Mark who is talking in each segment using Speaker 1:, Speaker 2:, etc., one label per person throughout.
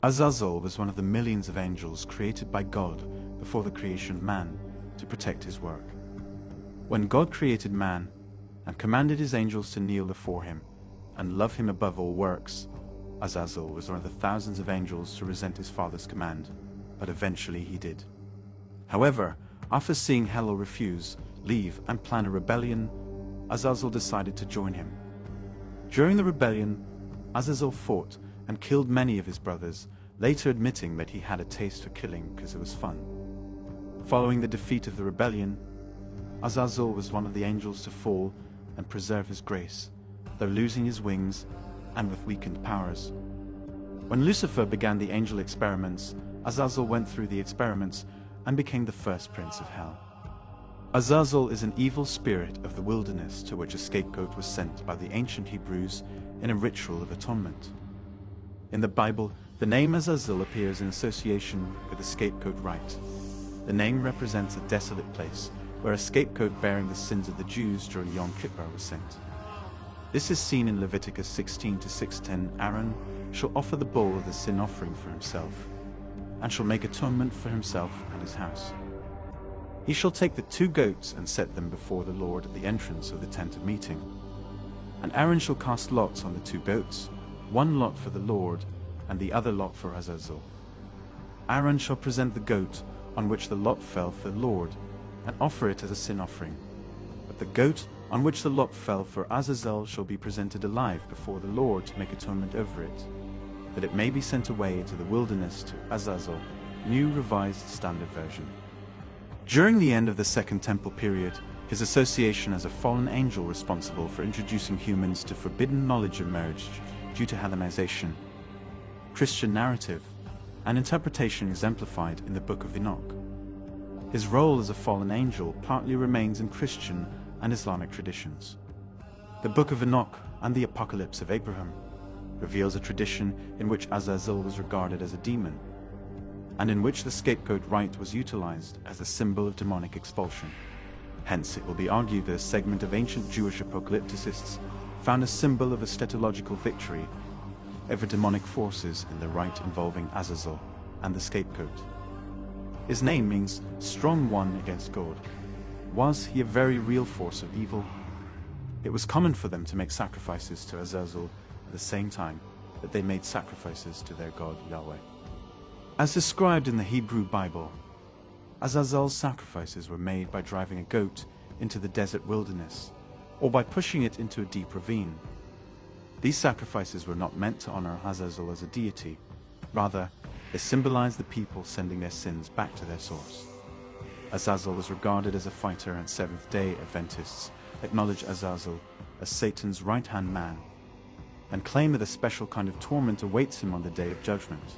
Speaker 1: Azazel was one of the millions of angels created by God before the creation of man to protect his work. When God created man and commanded his angels to kneel before him and love him above all works, Azazel was one of the thousands of angels to resent his father's command, but eventually he did. However, after seeing Hell refuse, leave, and plan a rebellion, Azazel decided to join him. During the rebellion, Azazel fought and killed many of his brothers, later admitting that he had a taste for killing because it was fun. Following the defeat of the rebellion, Azazel was one of the angels to fall and preserve his grace, though losing his wings and with weakened powers. When Lucifer began the angel experiments, Azazel went through the experiments and became the first prince of hell. Azazel is an evil spirit of the wilderness to which a scapegoat was sent by the ancient Hebrews in a ritual of atonement. In the Bible, the name Azazel appears in association with the scapegoat rite. The name represents a desolate place where a scapegoat bearing the sins of the Jews during Yom Kippur was sent. This is seen in Leviticus 16 to 6:10. Aaron shall offer the bull of the sin offering for himself, and shall make atonement for himself and his house. He shall take the 2 goats and set them before the Lord at the entrance of the tent of meeting. And Aaron shall cast lots on the 2 goats, 1 lot for the Lord, and the other lot for Azazel. Aaron shall present the goat on which the lot fell for the Lord, and offer it as a sin offering. But the goat on which the lot fell for Azazel shall be presented alive before the Lord to make atonement over it, that it may be sent away into the wilderness to Azazel. New Revised Standard Version. During the end of the Second Temple period, his association as a fallen angel responsible for introducing humans to forbidden knowledge emerged due to Hellenization. Christian narrative and interpretation exemplified in the Book of Enoch. His role as a fallen angel partly remains in Christian and Islamic traditions. The Book of Enoch and the Apocalypse of Abraham reveals a tradition in which Azazel was regarded as a demon, and in which the scapegoat rite was utilized as a symbol of demonic expulsion. Hence, it will be argued that a segment of ancient Jewish apocalypticists found a symbol of eschatological victory over demonic forces in the rite involving Azazel and the scapegoat. His name means strong one against God. Was he a very real force of evil? It was common for them to make sacrifices to Azazel at the same time that they made sacrifices to their god Yahweh. As described in the Hebrew Bible, Azazel's sacrifices were made by driving a goat into the desert wilderness, or by pushing it into a deep ravine. These sacrifices were not meant to honor Azazel as a deity. Rather, they symbolized the people sending their sins back to their source. Azazel was regarded as a fighter, and Seventh-day Adventists acknowledge Azazel as Satan's right-hand man, and claim that a special kind of torment awaits him on the Day of Judgment.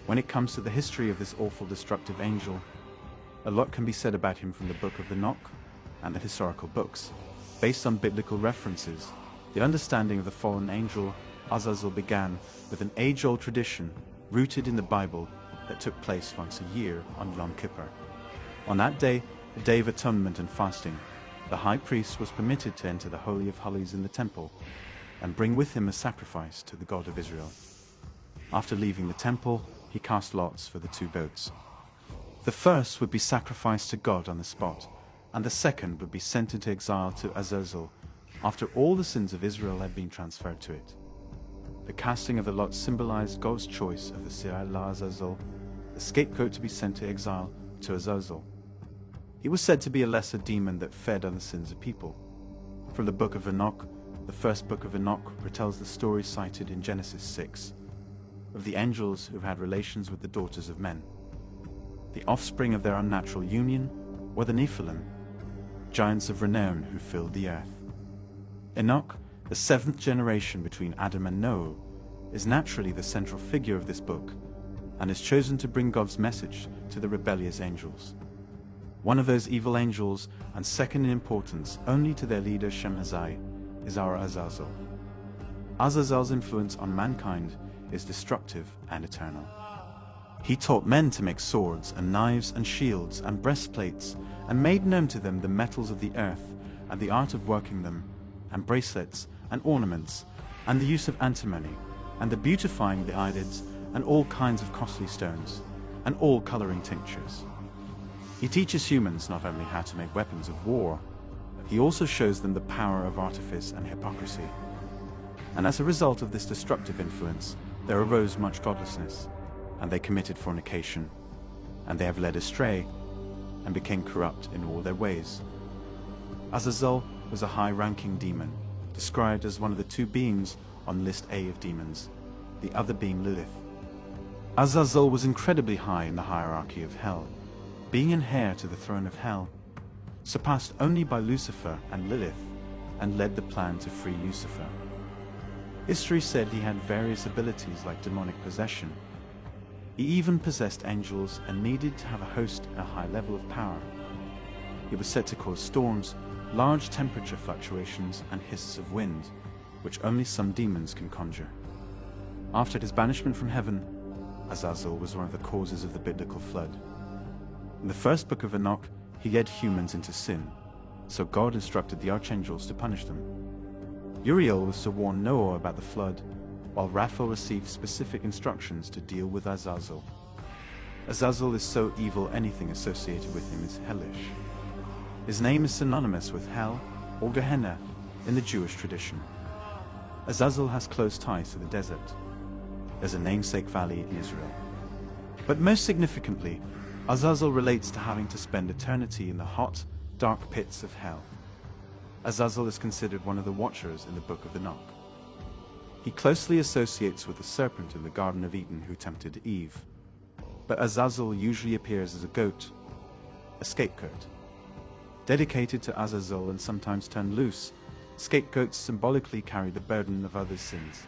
Speaker 1: When it comes to the history of this awful destructive angel, a lot can be said about him from the Book of Enoch and the historical books. Based on biblical references, the understanding of the fallen angel Azazel began with an age-old tradition rooted in the Bible that took place once a year on Yom Kippur. On that day, a day of atonement and fasting, the high priest was permitted to enter the Holy of Holies in the temple and bring with him a sacrifice to the God of Israel. After leaving the temple, he cast lots for the 2 goats. The first would be sacrificed to God on the spot, and the second would be sent into exile to Azazel after all the sins of Israel had been transferred to it. The casting of the lot symbolized God's choice of the Sirah Azazel, the scapegoat to be sent to exile to Azazel. He was said to be a lesser demon that fed on the sins of people. From the Book of Enoch, the first book of Enoch retells the story cited in Genesis 6 of the angels who had relations with the daughters of men. The offspring of their unnatural union were the Nephilim, giants of renown who filled the earth. Enoch, the 7th generation between Adam and Noah, is naturally the central figure of this book, and is chosen to bring God's message to the rebellious angels. One of those evil angels, and second in importance only to their leader Shemhazai, is our Azazel. Azazel's influence on mankind is destructive and eternal. He taught men to make swords and knives and shields and breastplates, and made known to them the metals of the earth and the art of working them, and bracelets and ornaments, and the use of antimony, and the beautifying the eyelids, and all kinds of costly stones, and all coloring tinctures. He teaches humans not only how to make weapons of war, he also shows them the power of artifice and hypocrisy. And as a result of this destructive influence, there arose much godlessness, and they committed fornication, and they have led astray, and became corrupt in all their ways. Azazel was a high-ranking demon, described as one of the two beings on list A of demons, the other being Lilith. Azazel was incredibly high in the hierarchy of hell, being an heir to the throne of hell, surpassed only by Lucifer and Lilith, and led the plan to free Lucifer. History said he had various abilities like demonic possession. He even possessed angels and needed to have a host at a high level of power. He was said to cause storms, large temperature fluctuations, and hisses of wind, which only some demons can conjure. After his banishment from heaven, Azazel was one of the causes of the biblical flood. In the first book of Enoch, he led humans into sin, so God instructed the archangels to punish them. Uriel was to warn Noah about the flood, while Raphael received specific instructions to deal with Azazel. Azazel is so evil anything associated with him is hellish. His name is synonymous with hell or Gehenna in the Jewish tradition. Azazel has close ties to the desert. There's a namesake valley in Israel. But most significantly, Azazel relates to having to spend eternity in the hot, dark pits of hell. Azazel is considered one of the watchers in the Book of Enoch. He closely associates with the serpent in the Garden of Eden who tempted Eve. But Azazel usually appears as a goat, a scapegoat. Dedicated to Azazel and sometimes turned loose, scapegoats symbolically carry the burden of others' sins.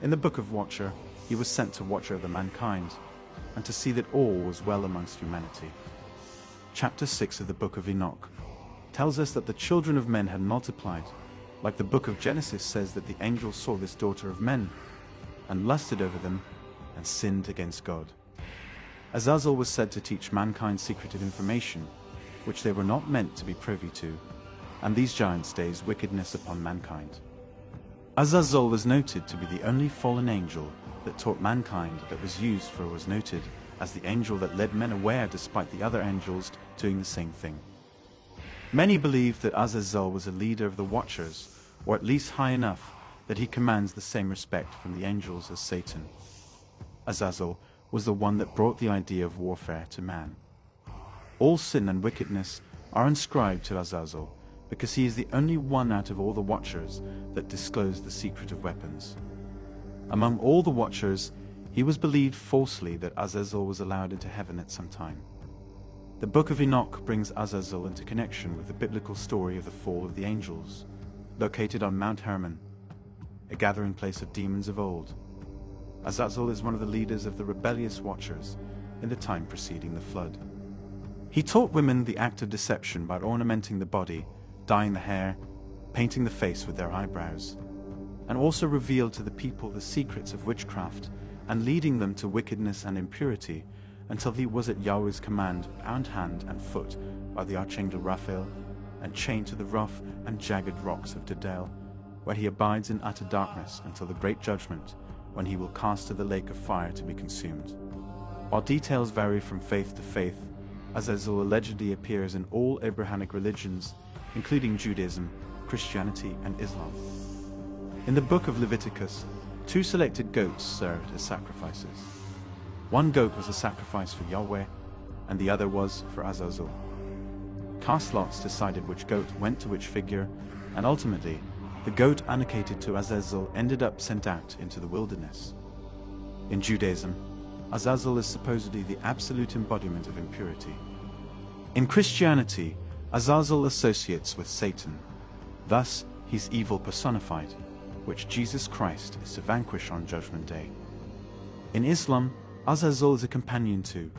Speaker 1: In the Book of Watcher, he was sent to watch over mankind, and to see that all was well amongst humanity. Chapter 6 of the Book of Enoch tells us that the children of men had multiplied, like the book of Genesis says that the angels saw this daughter of men, and lusted over them, and sinned against God. Azazel was said to teach mankind secretive information, which they were not meant to be privy to, and these giants days wickedness upon mankind. Azazel was noted to be the only fallen angel that taught mankind that was noted as the angel that led men away despite the other angels doing the same thing. Many believe that Azazel was a leader of the Watchers, or at least high enough that he commands the same respect from the angels as Satan. Azazel was the one that brought the idea of warfare to man. All sin and wickedness are inscribed to Azazel, because he is the only one out of all the Watchers that disclosed the secret of weapons. Among all the Watchers, he was believed falsely that Azazel was allowed into heaven at some time. The Book of Enoch brings Azazel into connection with the biblical story of the fall of the angels, located on Mount Hermon, a gathering place of demons of old. Azazel is one of the leaders of the rebellious Watchers in the time preceding the flood. He taught women the act of deception by ornamenting the body, dyeing the hair, painting the face with their eyebrows, and also revealed to the people the secrets of witchcraft and leading them to wickedness and impurity until he was at Yahweh's command bound hand and foot by the archangel Raphael and chained to the rough and jagged rocks of Dedel, where he abides in utter darkness until the great judgment, when he will cast to the lake of fire to be consumed. While details vary from faith to faith, Azazel allegedly appears in all Abrahamic religions, including Judaism, Christianity, and Islam. In the book of Leviticus, 2 selected goats served as sacrifices. One goat was a sacrifice for Yahweh, and the other was for Azazel. Cast lots decided which goat went to which figure, and ultimately, the goat allocated to Azazel ended up sent out into the wilderness. In Judaism, Azazel is supposedly the absolute embodiment of impurity. In Christianity, Azazel associates with Satan. Thus, he's evil personified, which Jesus Christ is to vanquish on Judgment Day. In Islam, Azazel is a companion to,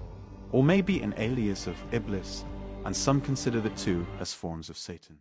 Speaker 1: or maybe an alias of Iblis, and some consider the two as forms of Satan.